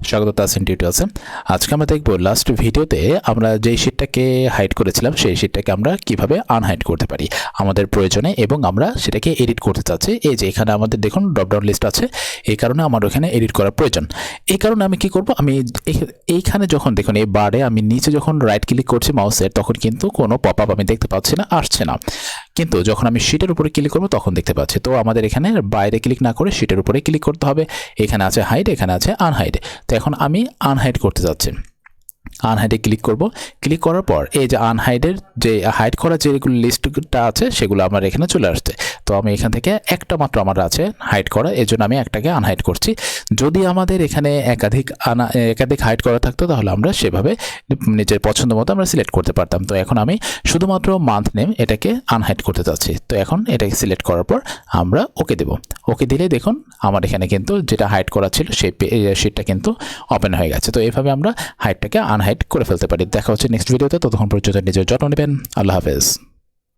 স্বাগত তাসিন টিউটোরিয়ালসে। আজকে আমরা দেখব লাস্ট ভিডিওতে আমরা যেই শীটটাকে হাইড করেছিলাম সেই শীটটাকে আমরা কিভাবে আনহাইড করতে পারি আমাদের প্রয়োজনে, এবং আমরা সেটাকে এডিট করতে চাচ্ছি। এই যে এখানে আমাদের দেখুন ড্রপডাউন লিস্ট আছে, এই কারণে আমার ওখানে এডিট করার প্রয়োজন। এই কারণে আমি কি করব, আমি এইখানে যখন দেখুন এই বারে আমি নিচে যখন রাইট ক্লিক করছি মাউসের, তখন কিন্তু কোনো পপ আপ আমি দেখতে পাচ্ছি না, আসছে না। কিন্তু যখন আমি শীটের উপরে ক্লিক করব তখন দেখতে পাচ্ছি। তো আমাদের এখানে বাইরে ক্লিক না করে শীটের উপরে ক্লিক করতে হবে। এখানে আছে হাইড, এখানে আছে আনহাইড। তো এখন আমি আনহাইড করতে যাচ্ছি। আনহাইডে ক্লিক করব। ক্লিক করার পর এই যে আনহাইডের যে হাইড করা যেগুলো লিস্টটা আছে সেগুলো আমার এখানে চলে আসছে। তো আমি এখান থেকে একটা মাত্র আমার আছে হাইড করা, এই জন্য আমি একটাকে আনহাইড করছি। যদি আমাদের এখানে একাধিক হাইড করা থাকতো তাহলে আমরা সেভাবে নিজের পছন্দ মতো আমরা সিলেক্ট করতে পারতাম। তো এখন আমি শুধুমাত্র মান্থ নেম এটাকে আনহাইড করতে চাচ্ছি। তো এখন এটাকে সিলেক্ট করার পর আমরা ওকে দেব। ওকে দিলে দেখুন আমার এখানে কিন্তু যেটা হাইড করা ছিল সেই শিটটা কিন্তু ওপেন হয়ে গেছে। তো এইভাবে আমরা হাইডটাকে আনহাইড করে ফেলতে পারি। দেখা হচ্ছে নেক্সট ভিডিওতে। ততক্ষণ পর্যন্ত নিজের যত্ন নেবেন। আল্লাহ হাফেজ।